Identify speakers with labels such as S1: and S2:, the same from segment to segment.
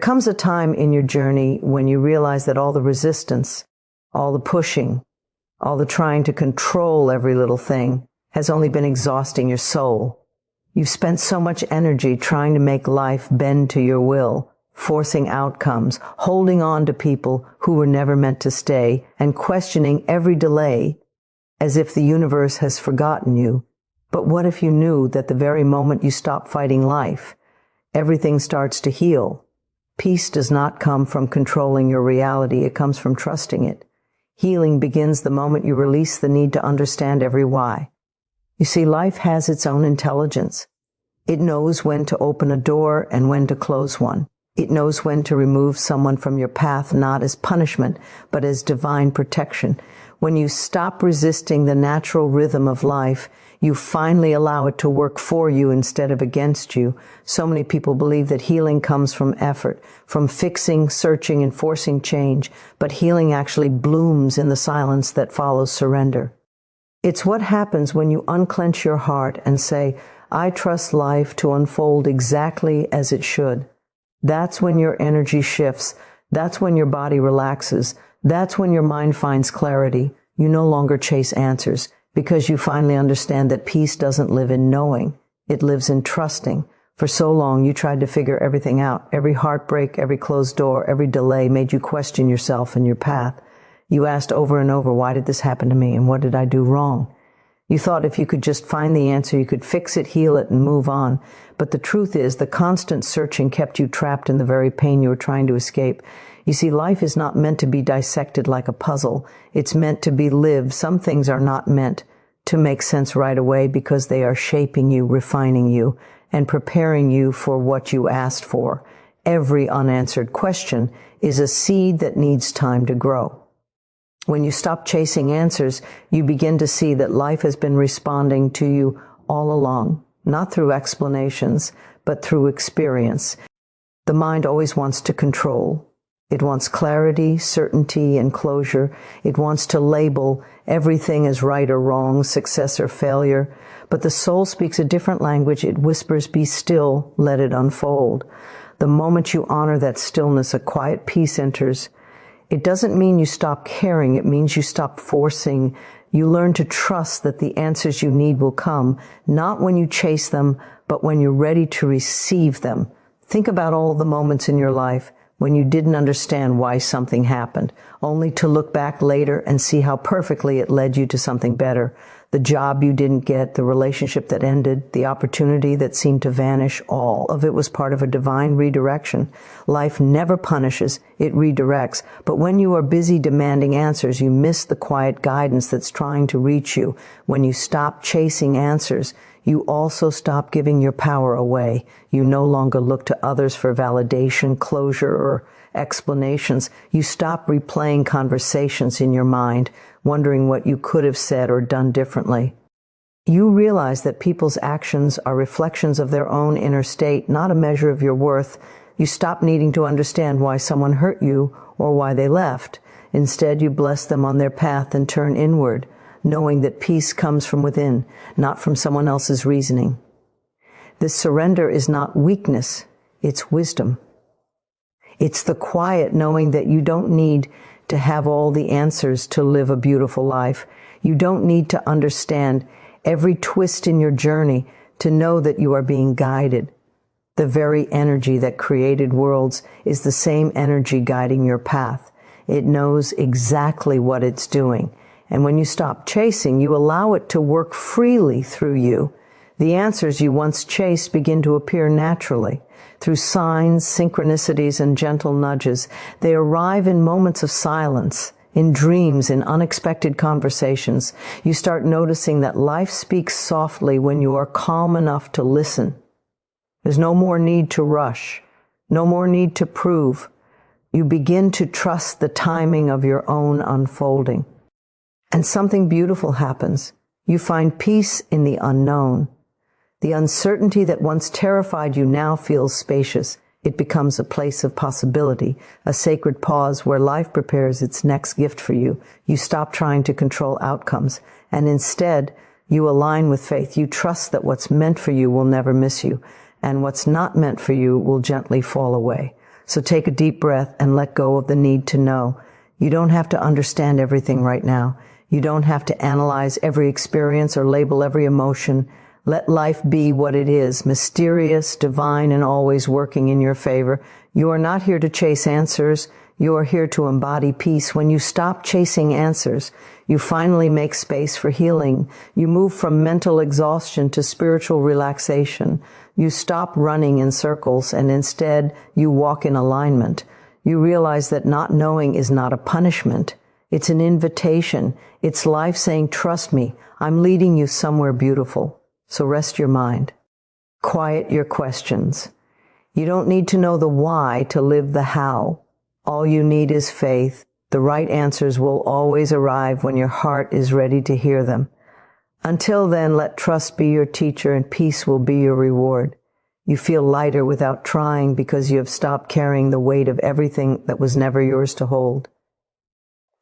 S1: comes a time in your journey when you realize that all the resistance, all the pushing, all the trying to control every little thing has only been exhausting your soul. You've spent so much energy trying to make life bend to your will, forcing outcomes, holding on to people who were never meant to stay, and questioning every delay as if the universe has forgotten you. But what if you knew that the very moment you stop fighting life, everything starts to heal? Peace does not come from controlling your reality. It comes from trusting it. Healing begins the moment you release the need to understand every why. You see, life has its own intelligence. It knows when to open a door and when to close one. It knows when to remove someone from your path, not as punishment, but as divine protection. When you stop resisting the natural rhythm of life, you finally allow it to work for you instead of against you. So many people believe that healing comes from effort, from fixing, searching, and forcing change, but healing actually blooms in the silence that follows surrender. It's what happens when you unclench your heart and say, I trust life to unfold exactly as it should. That's when your energy shifts. That's when your body relaxes. That's when your mind finds clarity. You no longer chase answers because you finally understand that peace doesn't live in knowing. It lives in trusting. For so long, you tried to figure everything out. Every heartbreak, every closed door, every delay made you question yourself and your path. You asked over and over, why did this happen to me and what did I do wrong? You thought if you could just find the answer, you could fix it, heal it, and move on. But the truth is, the constant searching kept you trapped in the very pain you were trying to escape. You see, life is not meant to be dissected like a puzzle. It's meant to be lived. Some things are not meant to make sense right away because they are shaping you, refining you, and preparing you for what you asked for. Every unanswered question is a seed that needs time to grow. When you stop chasing answers, you begin to see that life has been responding to you all along, not through explanations, but through experience. The mind always wants to control. It wants clarity, certainty, and closure. It wants to label everything as right or wrong, success or failure. But the soul speaks a different language. It whispers, be still, let it unfold. The moment you honor that stillness, a quiet peace enters. It doesn't mean you stop caring. It means you stop forcing. You learn to trust that the answers you need will come, not when you chase them, but when you're ready to receive them. Think about all the moments in your life when you didn't understand why something happened, only to look back later and see how perfectly it led you to something better. The job you didn't get, the relationship that ended, the opportunity that seemed to vanish, all of it was part of a divine redirection. Life never punishes, it redirects. But when you are busy demanding answers, you miss the quiet guidance that's trying to reach you. When you stop chasing answers, you also stop giving your power away. You no longer look to others for validation, closure, or explanations. You stop replaying conversations in your mind, wondering what you could have said or done differently. You realize that people's actions are reflections of their own inner state, not a measure of your worth. You stop needing to understand why someone hurt you or why they left. Instead, you bless them on their path and turn inward, knowing that peace comes from within, not from someone else's reasoning. This surrender is not weakness, it's wisdom. It's the quiet knowing that you don't need to have all the answers to live a beautiful life. You don't need to understand every twist in your journey to know that you are being guided. The very energy that created worlds is the same energy guiding your path. It knows exactly what it's doing. And when you stop chasing, you allow it to work freely through you. The answers you once chased begin to appear naturally. Through signs, synchronicities, and gentle nudges, they arrive in moments of silence, in dreams, in unexpected conversations. You start noticing that life speaks softly when you are calm enough to listen. There's no more need to rush, no more need to prove. You begin to trust the timing of your own unfolding. And something beautiful happens. You find peace in the unknown. The uncertainty that once terrified you now feels spacious. It becomes a place of possibility, a sacred pause where life prepares its next gift for you. You stop trying to control outcomes, and instead, you align with faith. You trust that what's meant for you will never miss you, and what's not meant for you will gently fall away. So take a deep breath and let go of the need to know. You don't have to understand everything right now. You don't have to analyze every experience or label every emotion. Let life be what it is, mysterious, divine, and always working in your favor. You are not here to chase answers. You are here to embody peace. When you stop chasing answers, you finally make space for healing. You move from mental exhaustion to spiritual relaxation. You stop running in circles and instead you walk in alignment. You realize that not knowing is not a punishment. It's an invitation. It's life saying, trust me, I'm leading you somewhere beautiful. So rest your mind. Quiet your questions. You don't need to know the why to live the how. All you need is faith. The right answers will always arrive when your heart is ready to hear them. Until then, let trust be your teacher and peace will be your reward. You feel lighter without trying because you have stopped carrying the weight of everything that was never yours to hold.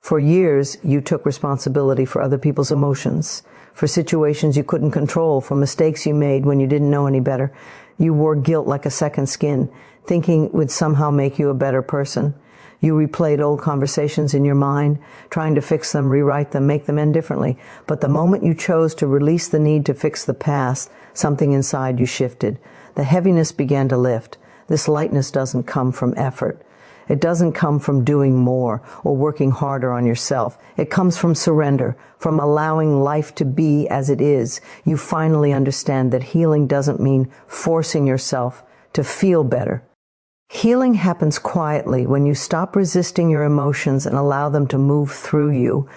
S1: For years, you took responsibility for other people's emotions, for situations you couldn't control, for mistakes you made when you didn't know any better. You wore guilt like a second skin, thinking it would somehow make you a better person. You replayed old conversations in your mind, trying to fix them, rewrite them, make them end differently. But the moment you chose to release the need to fix the past, something inside you shifted. The heaviness began to lift. This lightness doesn't come from effort. It doesn't come from doing more or working harder on yourself. It comes from surrender, from allowing life to be as it is. You finally understand that healing doesn't mean forcing yourself to feel better. Healing happens quietly when you stop resisting your emotions and allow them to move through you.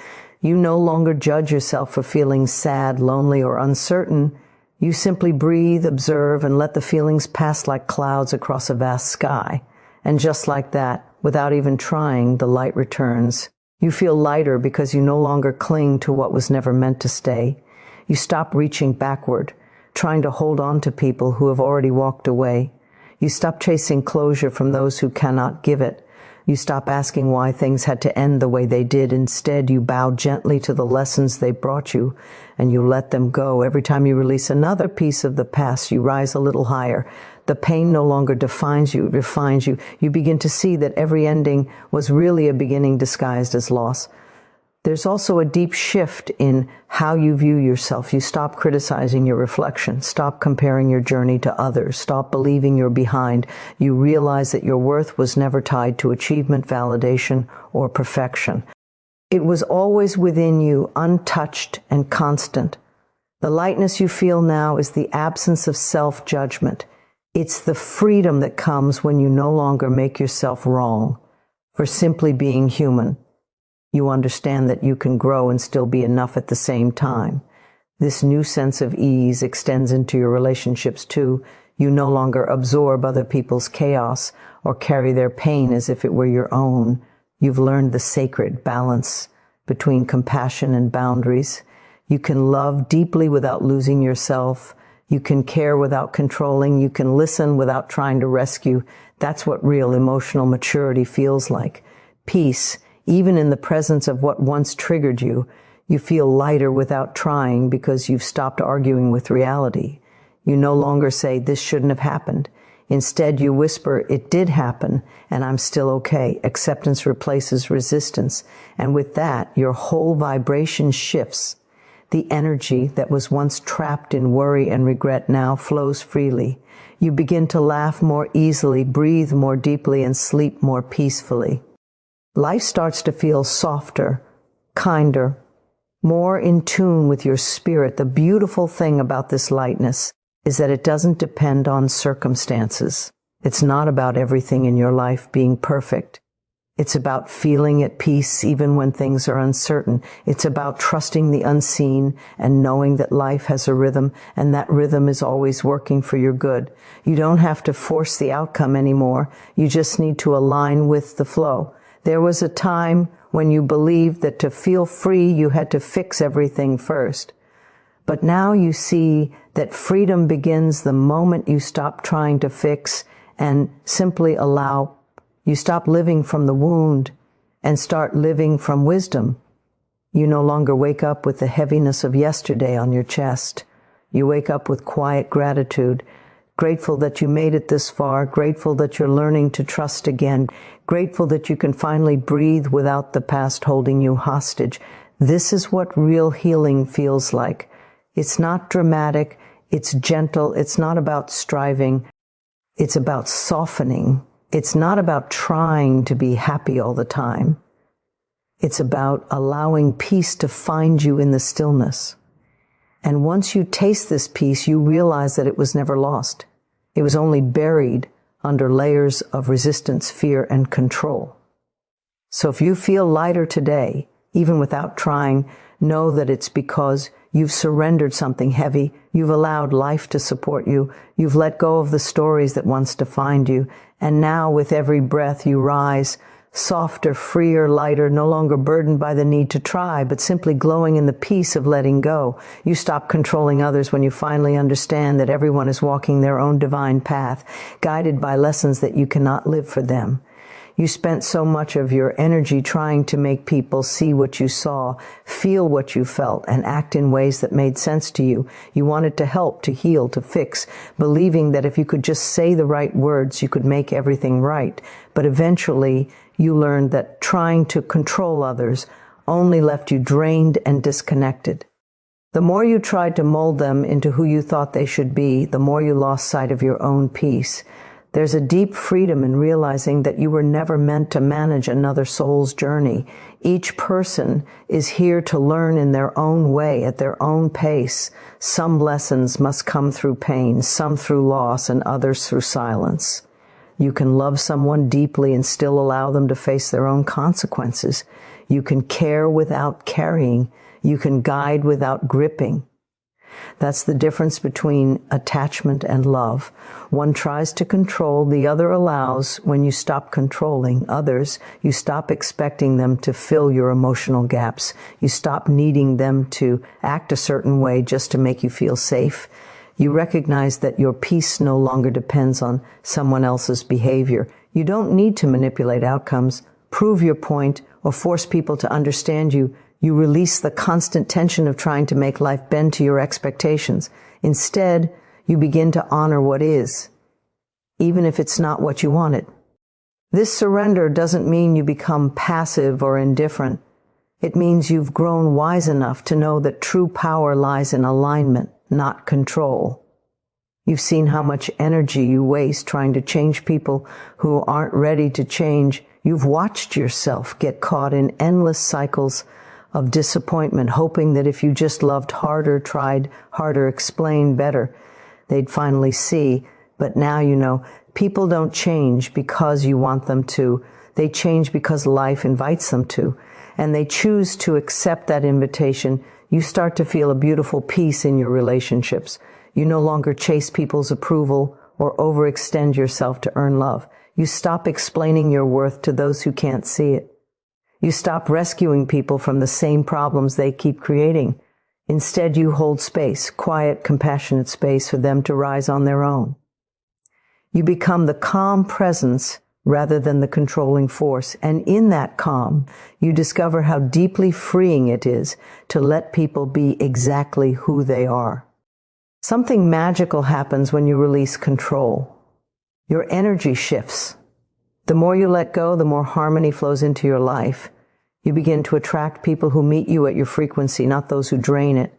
S1: You no longer judge yourself for feeling sad, lonely, or uncertain. You simply breathe, observe, and let the feelings pass like clouds across a vast sky. And just like that, without even trying, the light returns. You feel lighter because you no longer cling to what was never meant to stay. You stop reaching backward, trying to hold on to people who have already walked away. You stop chasing closure from those who cannot give it. You stop asking why things had to end the way they did. Instead, you bow gently to the lessons they brought you, and you let them go. Every time you release another piece of the past, you rise a little higher. The pain no longer defines you, it refines you. You begin to see that every ending was really a beginning disguised as loss. There's also a deep shift in how you view yourself. You stop criticizing your reflection. Stop comparing your journey to others. Stop believing you're behind. You realize that your worth was never tied to achievement, validation, or perfection. It was always within you, untouched and constant. The lightness you feel now is the absence of self-judgment. It's the freedom that comes when you no longer make yourself wrong for simply being human. You understand that you can grow and still be enough at the same time. This new sense of ease extends into your relationships too. You no longer absorb other people's chaos or carry their pain as if it were your own. You've learned the sacred balance between compassion and boundaries. You can love deeply without losing yourself. You can care without controlling. You can listen without trying to rescue. That's what real emotional maturity feels like. Peace. Even in the presence of what once triggered you, you feel lighter without trying because you've stopped arguing with reality. You no longer say, this shouldn't have happened. Instead, you whisper, it did happen, and I'm still okay. Acceptance replaces resistance. And with that, your whole vibration shifts. The energy that was once trapped in worry and regret now flows freely. You begin to laugh more easily, breathe more deeply, and sleep more peacefully. Life starts to feel softer, kinder, more in tune with your spirit. The beautiful thing about this lightness is that it doesn't depend on circumstances. It's not about everything in your life being perfect. It's about feeling at peace even when things are uncertain. It's about trusting the unseen and knowing that life has a rhythm, and that rhythm is always working for your good. You don't have to force the outcome anymore. You just need to align with the flow. There was a time when you believed that to feel free, you had to fix everything first. But now you see that freedom begins the moment you stop trying to fix and simply allow. You stop living from the wound and start living from wisdom. You no longer wake up with the heaviness of yesterday on your chest. You wake up with quiet gratitude. Grateful that you made it this far, grateful that you're learning to trust again, grateful that you can finally breathe without the past holding you hostage. This is what real healing feels like. It's not dramatic, it's gentle, it's not about striving, it's about softening. It's not about trying to be happy all the time. It's about allowing peace to find you in the stillness. And once you taste this peace, you realize that it was never lost. It was only buried under layers of resistance, fear, and control. So if you feel lighter today, even without trying, know that it's because you've surrendered something heavy. You've allowed life to support you. You've let go of the stories that once defined you. And now with every breath you rise, softer, freer, lighter, no longer burdened by the need to try, but simply glowing in the peace of letting go. You stop controlling others when you finally understand that everyone is walking their own divine path, guided by lessons that you cannot live for them. You spent so much of your energy trying to make people see what you saw, feel what you felt, and act in ways that made sense to you. You wanted to help, to heal, to fix, believing that if you could just say the right words, you could make everything right. But eventually, you learned that trying to control others only left you drained and disconnected. The more you tried to mold them into who you thought they should be, the more you lost sight of your own peace. There's a deep freedom in realizing that you were never meant to manage another soul's journey. Each person is here to learn in their own way, at their own pace. Some lessons must come through pain, some through loss, and others through silence. You can love someone deeply and still allow them to face their own consequences. You can care without carrying. You can guide without gripping. That's the difference between attachment and love. One tries to control, the other allows. When you stop controlling others, you stop expecting them to fill your emotional gaps. You stop needing them to act a certain way just to make you feel safe. You recognize that your peace no longer depends on someone else's behavior. You don't need to manipulate outcomes, prove your point, or force people to understand you. You release the constant tension of trying to make life bend to your expectations. Instead, you begin to honor what is, even if it's not what you wanted. This surrender doesn't mean you become passive or indifferent. It means you've grown wise enough to know that true power lies in alignment, not control. You've seen how much energy you waste trying to change people who aren't ready to change. You've watched yourself get caught in endless cycles of disappointment, hoping that if you just loved harder, tried harder, explained better, they'd finally see. But now you know, people don't change because you want them to. They change because life invites them to. And they choose to accept that invitation. You start to feel a beautiful peace in your relationships. You no longer chase people's approval or overextend yourself to earn love. You stop explaining your worth to those who can't see it. You stop rescuing people from the same problems they keep creating. Instead, you hold space, quiet, compassionate space for them to rise on their own. You become the calm presence rather than the controlling force. And in that calm, you discover how deeply freeing it is to let people be exactly who they are. Something magical happens when you release control. Your energy shifts. The more you let go, the more harmony flows into your life. You begin to attract people who meet you at your frequency, not those who drain it.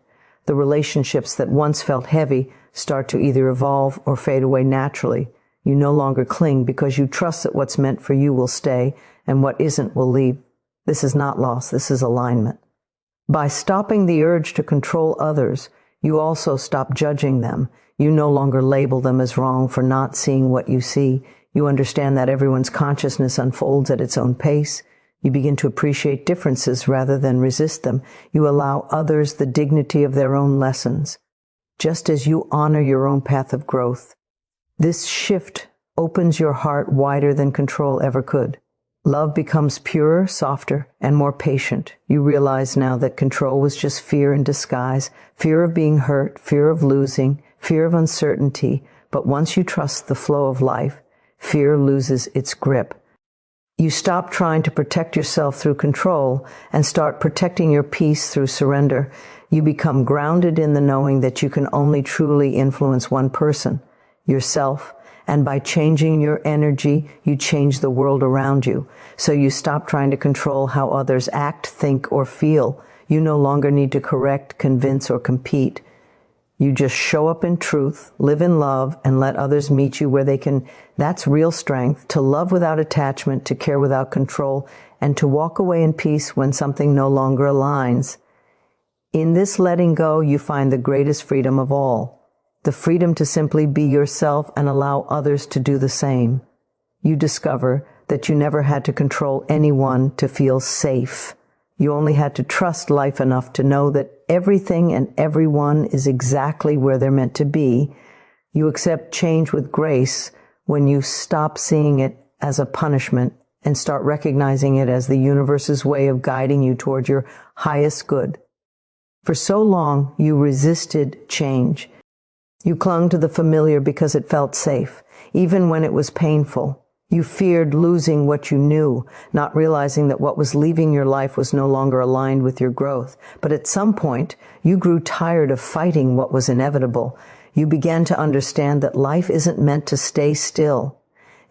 S1: The relationships that once felt heavy start to either evolve or fade away naturally. You no longer cling because you trust that what's meant for you will stay and what isn't will leave. This is not loss, this is alignment. By stopping the urge to control others, you also stop judging them. You no longer label them as wrong for not seeing what you see. You understand that everyone's consciousness unfolds at its own pace. You begin to appreciate differences rather than resist them. You allow others the dignity of their own lessons, just as you honor your own path of growth. This shift opens your heart wider than control ever could. Love becomes purer, softer, and more patient. You realize now that control was just fear in disguise, fear of being hurt, fear of losing, fear of uncertainty. But once you trust the flow of life, fear loses its grip. You stop trying to protect yourself through control and start protecting your peace through surrender. You become grounded in the knowing that you can only truly influence one person. yourself, and by changing your energy, you change the world around you. So you stop trying to control how others act, think, or feel. You no longer need to correct, convince, or compete. You just show up in truth, live in love, and let others meet you where they can. That's real strength, to love without attachment, to care without control, and to walk away in peace when something no longer aligns. In this letting go, you find the greatest freedom of all. The freedom to simply be yourself and allow others to do the same. You discover that you never had to control anyone to feel safe. You only had to trust life enough to know that everything and everyone is exactly where they're meant to be. You accept change with grace when you stop seeing it as a punishment and start recognizing it as the universe's way of guiding you toward your highest good. For so long, you resisted change. You clung to the familiar because it felt safe, even when it was painful. You feared losing what you knew, not realizing that what was leaving your life was no longer aligned with your growth. But at some point, you grew tired of fighting what was inevitable. You began to understand that life isn't meant to stay still.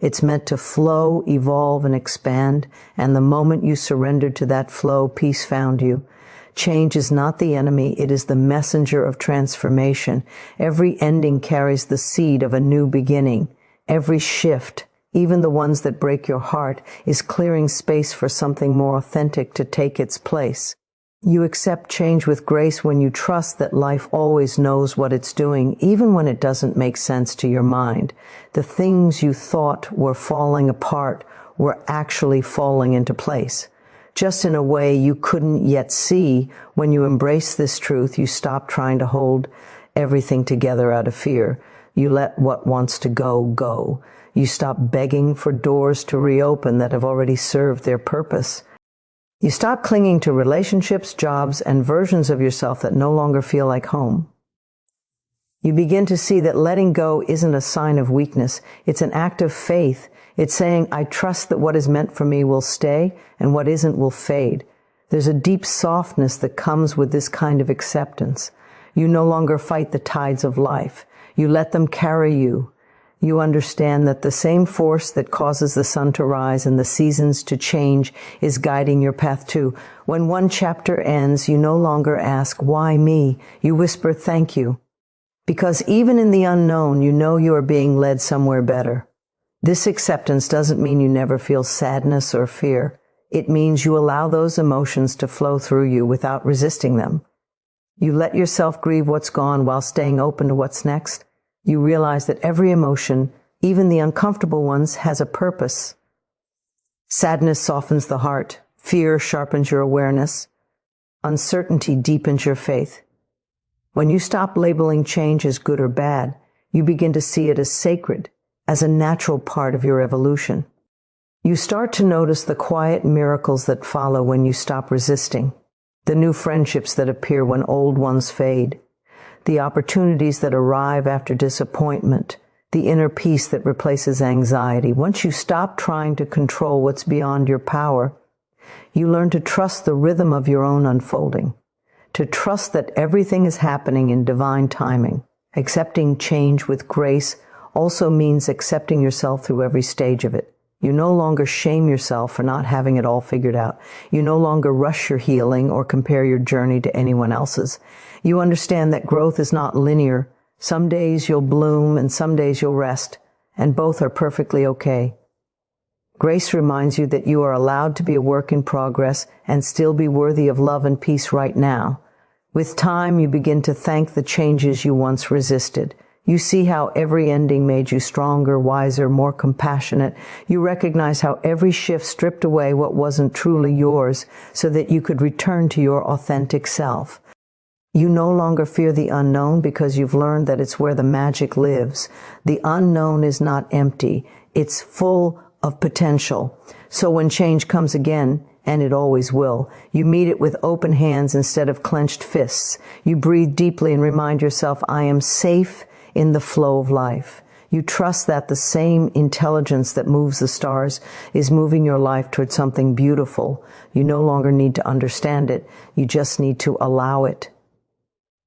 S1: It's meant to flow, evolve, and expand. And the moment you surrendered to that flow, peace found you. Change is not the enemy, it is the messenger of transformation. Every ending carries the seed of a new beginning. Every shift, even the ones that break your heart, is clearing space for something more authentic to take its place. You accept change with grace when you trust that life always knows what it's doing, even when it doesn't make sense to your mind. The things you thought were falling apart were actually falling into place. Just in a way you couldn't yet see. When you embrace this truth, you stop trying to hold everything together out of fear. You let what wants to go, go. You stop begging for doors to reopen that have already served their purpose. You stop clinging to relationships, jobs, and versions of yourself that no longer feel like home. You begin to see that letting go isn't a sign of weakness. It's an act of faith. It's saying, I trust that what is meant for me will stay and what isn't will fade. There's a deep softness that comes with this kind of acceptance. You no longer fight the tides of life. You let them carry you. You understand that the same force that causes the sun to rise and the seasons to change is guiding your path too. When one chapter ends, you no longer ask, why me? You whisper, thank you. Because even in the unknown, you know you are being led somewhere better. This acceptance doesn't mean you never feel sadness or fear. It means you allow those emotions to flow through you without resisting them. You let yourself grieve what's gone while staying open to what's next. You realize that every emotion, even the uncomfortable ones, has a purpose. Sadness softens the heart. Fear sharpens your awareness. Uncertainty deepens your faith. When you stop labeling change as good or bad, you begin to see it as sacred, as a natural part of your evolution. You start to notice the quiet miracles that follow when you stop resisting, the new friendships that appear when old ones fade, the opportunities that arrive after disappointment, the inner peace that replaces anxiety. Once you stop trying to control what's beyond your power, you learn to trust the rhythm of your own unfolding, to trust that everything is happening in divine timing. Accepting change with grace also means accepting yourself through every stage of it. You no longer shame yourself for not having it all figured out. You no longer rush your healing or compare your journey to anyone else's. You understand that growth is not linear. Some days you'll bloom and some days you'll rest, and both are perfectly okay. Grace reminds you that you are allowed to be a work in progress and still be worthy of love and peace right now. With time, you begin to thank the changes you once resisted. You see how every ending made you stronger, wiser, more compassionate. You recognize how every shift stripped away what wasn't truly yours so that you could return to your authentic self. You no longer fear the unknown because you've learned that it's where the magic lives. The unknown is not empty. It's full of potential. So when change comes again, and it always will, you meet it with open hands instead of clenched fists. You breathe deeply and remind yourself, I am safe in the flow of life. You trust that the same intelligence that moves the stars is moving your life toward something beautiful. You no longer need to understand it. You just need to allow it.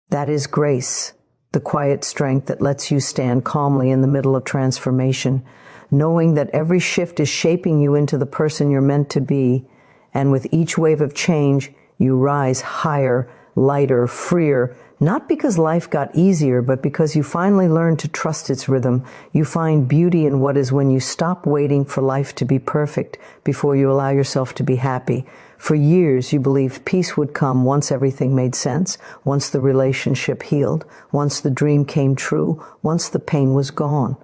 S1: That is grace. the quiet strength that lets you stand calmly in the middle of transformation, knowing that every shift is shaping you into the person you're meant to be, and with each wave of change, you rise higher, lighter, freer, not because life got easier, but because you finally learned to trust its rhythm. You find beauty in what is when you stop waiting for life to be perfect before you allow yourself to be happy. For years, you believed peace would come once everything made sense, once the relationship healed, once the dream came true, once the pain was gone.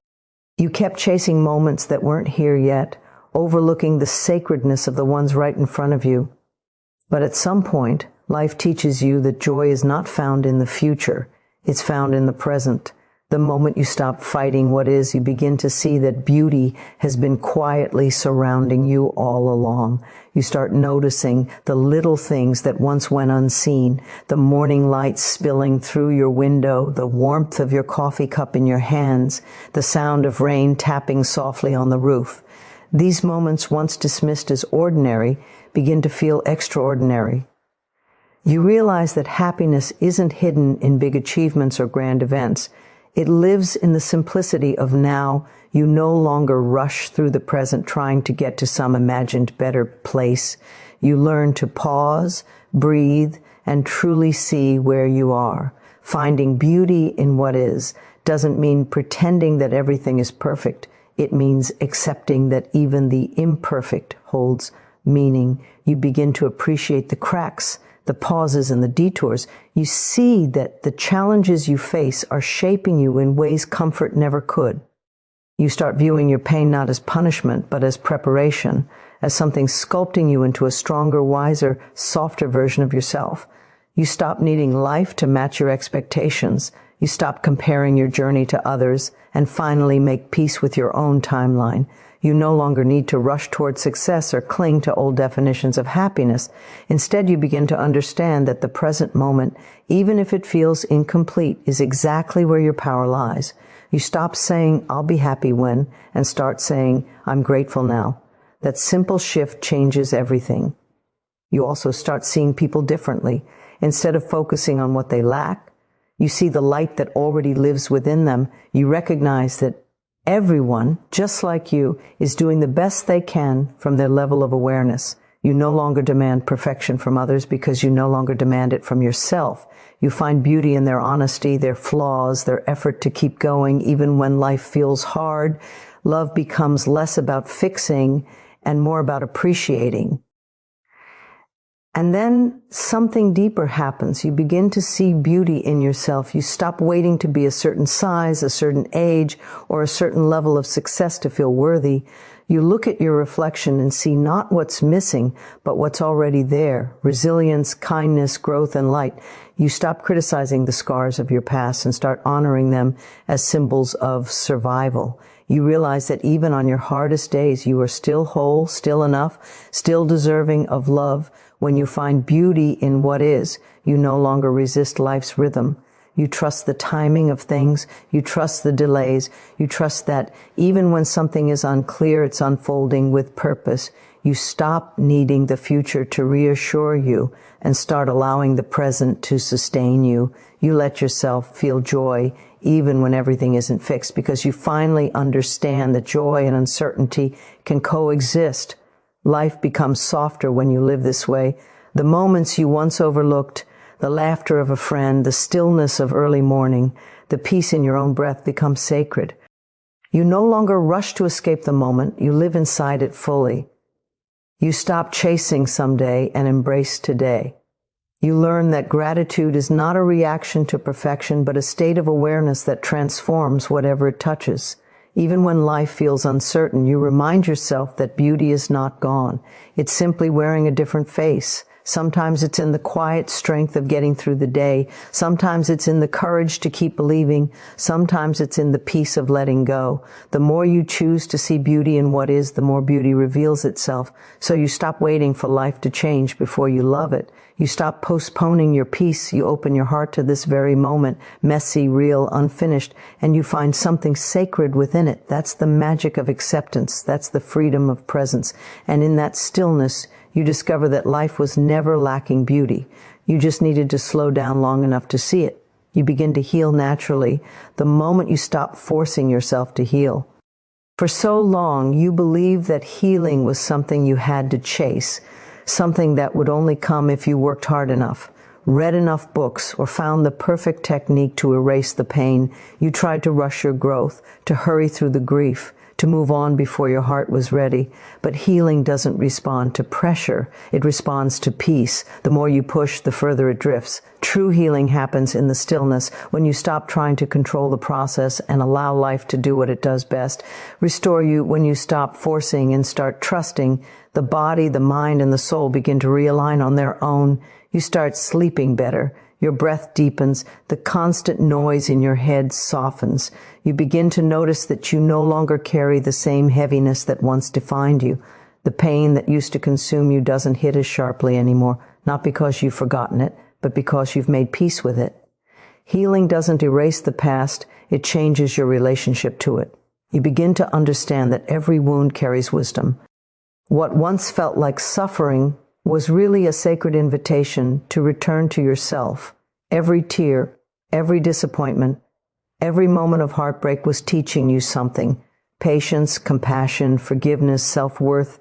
S1: You kept chasing moments that weren't here yet, overlooking the sacredness of the ones right in front of you. But at some point, life teaches you that joy is not found in the future, it's found in the present. The moment you stop fighting what is, you begin to see that beauty has been quietly surrounding you all along. You start noticing the little things that once went unseen, the morning light spilling through your window, the warmth of your coffee cup in your hands, the sound of rain tapping softly on the roof. These moments, once dismissed as ordinary, begin to feel extraordinary. You realize that happiness isn't hidden in big achievements or grand events. It lives in the simplicity of now. You no longer rush through the present trying to get to some imagined better place. You learn to pause, breathe, and truly see where you are. Finding beauty in what is doesn't mean pretending that everything is perfect. It means accepting that even the imperfect holds meaning. You begin to appreciate the cracks, the pauses, and the detours. You see that the challenges you face are shaping you in ways comfort never could. You start viewing your pain not as punishment, but as preparation, as something sculpting you into a stronger, wiser, softer version of yourself. You stop needing life to match your expectations. You stop comparing your journey to others, and finally make peace with your own timeline. You no longer need to rush toward success or cling to old definitions of happiness. Instead, you begin to understand that the present moment, even if it feels incomplete, is exactly where your power lies. You stop saying, "I'll be happy when," and start saying, "I'm grateful now." That simple shift changes everything. You also start seeing people differently. Instead of focusing on what they lack, you see the light that already lives within them. You recognize that everyone, just like you, is doing the best they can from their level of awareness. You no longer demand perfection from others because you no longer demand it from yourself. You find beauty in their honesty, their flaws, their effort to keep going even when life feels hard. Love becomes less about fixing and more about appreciating. And then something deeper happens. You begin to see beauty in yourself. You stop waiting to be a certain size, a certain age, or a certain level of success to feel worthy. You look at your reflection and see not what's missing, but what's already there: resilience, kindness, growth, and light. You stop criticizing the scars of your past and start honoring them as symbols of survival. You realize that even on your hardest days, you are still whole, still enough, still deserving of love. When you find beauty in what is, you no longer resist life's rhythm. You trust the timing of things. You trust the delays. You trust that even when something is unclear, it's unfolding with purpose. You stop needing the future to reassure you and start allowing the present to sustain you. You let yourself feel joy even when everything isn't fixed, because you finally understand that joy and uncertainty can coexist. Life becomes softer when you live this way. The moments you once overlooked, the laughter of a friend, the stillness of early morning, the peace in your own breath becomes sacred. You no longer rush to escape the moment. You live inside it fully. You stop chasing someday and embrace today. You learn that gratitude is not a reaction to perfection, but a state of awareness that transforms whatever it touches. Even when life feels uncertain, you remind yourself that beauty is not gone. It's simply wearing a different face. Sometimes it's in the quiet strength of getting through the day. Sometimes it's in the courage to keep believing. Sometimes it's in the peace of letting go. The more you choose to see beauty in what is, the more beauty reveals itself. So you stop waiting for life to change before you love it. You stop postponing your peace. You open your heart to this very moment, messy, real, unfinished, and you find something sacred within it. That's the magic of acceptance. That's the freedom of presence. And in that stillness, you discover that life was never lacking beauty. You just needed to slow down long enough to see it. You begin to heal naturally the moment you stop forcing yourself to heal. For so long, you believed that healing was something you had to chase, something that would only come if you worked hard enough, read enough books, or found the perfect technique to erase the pain. You tried to rush your growth, to hurry through the grief, to move on before your heart was ready. But healing doesn't respond to pressure. It responds to peace. The more you push, the further it drifts. True healing happens in the stillness, when you stop trying to control the process and allow life to do what it does best. Restore you when you stop forcing and start trusting. The body, the mind, and the soul begin to realign on their own. You start sleeping better. Your breath deepens. The constant noise in your head softens. You begin to notice that you no longer carry the same heaviness that once defined you. The pain that used to consume you doesn't hit as sharply anymore, not because you've forgotten it, but because you've made peace with it. Healing doesn't erase the past, it changes your relationship to it. You begin to understand that every wound carries wisdom. What once felt like suffering was really a sacred invitation to return to yourself. Every tear, every disappointment, every moment of heartbreak was teaching you something. Patience, compassion, forgiveness, self-worth.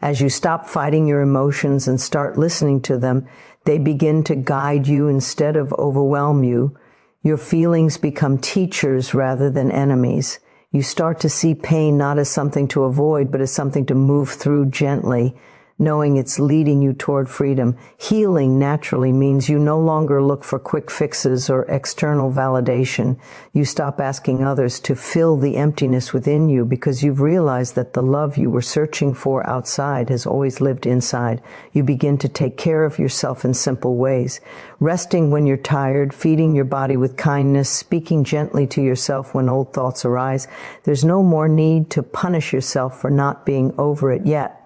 S1: As you stop fighting your emotions and start listening to them, they begin to guide you instead of overwhelm you. Your feelings become teachers rather than enemies. You start to see pain not as something to avoid, but as something to move through gently, knowing it's leading you toward freedom. Healing naturally means you no longer look for quick fixes or external validation. You stop asking others to fill the emptiness within you because you've realized that the love you were searching for outside has always lived inside. You begin to take care of yourself in simple ways. Resting when you're tired, feeding your body with kindness, speaking gently to yourself when old thoughts arise. There's no more need to punish yourself for not being over it yet.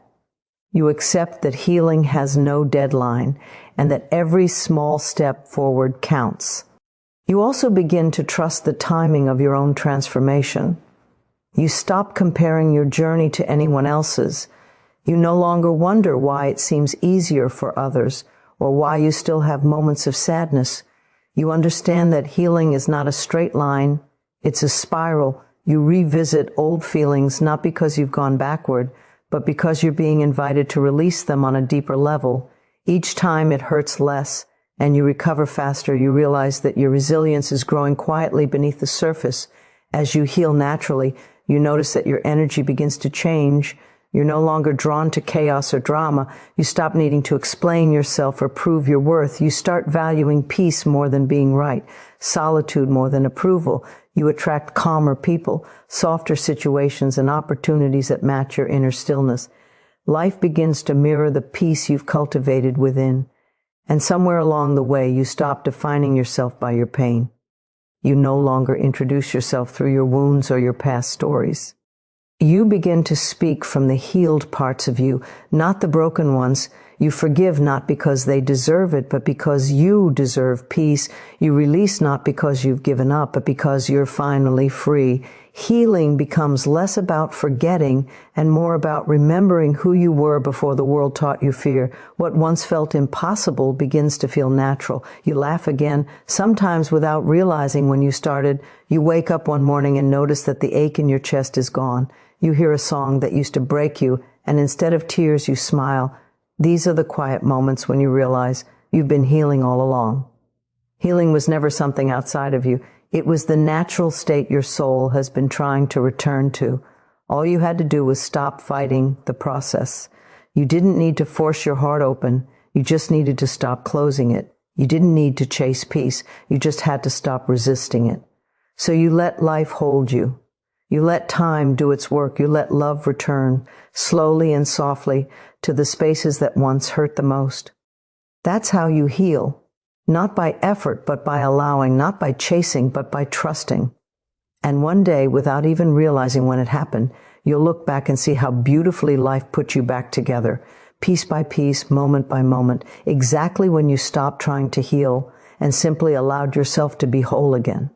S1: You accept that healing has no deadline and that every small step forward counts. You also begin to trust the timing of your own transformation. You stop comparing your journey to anyone else's. You no longer wonder why it seems easier for others or why you still have moments of sadness. You understand that healing is not a straight line, it's a spiral. You revisit old feelings not because you've gone backward, but because you're being invited to release them on a deeper level. Each time it hurts less and you recover faster, you realize that your resilience is growing quietly beneath the surface. As you heal naturally, you notice that your energy begins to change. You're no longer drawn to chaos or drama. You stop needing to explain yourself or prove your worth. You start valuing peace more than being right, solitude more than approval. You attract calmer people, softer situations, and opportunities that match your inner stillness. Life begins to mirror the peace you've cultivated within. And somewhere along the way, you stop defining yourself by your pain. You no longer introduce yourself through your wounds or your past stories. You begin to speak from the healed parts of you, not the broken ones. You forgive not because they deserve it, but because you deserve peace. You release not because you've given up, but because you're finally free. Healing becomes less about forgetting and more about remembering who you were before the world taught you fear. What once felt impossible begins to feel natural. You laugh again, sometimes without realizing when you started. You wake up one morning and notice that the ache in your chest is gone. You hear a song that used to break you, and instead of tears, you smile. These are the quiet moments when you realize you've been healing all along. Healing was never something outside of you. It was the natural state your soul has been trying to return to. All you had to do was stop fighting the process. You didn't need to force your heart open. You just needed to stop closing it. You didn't need to chase peace. You just had to stop resisting it. So you let life hold you. You let time do its work. You let love return, slowly and softly, to the spaces that once hurt the most. That's how you heal. Not by effort, but by allowing, not by chasing, but by trusting. And one day, without even realizing when it happened, you'll look back and see how beautifully life put you back together, piece by piece, moment by moment, exactly when you stopped trying to heal and simply allowed yourself to be whole again.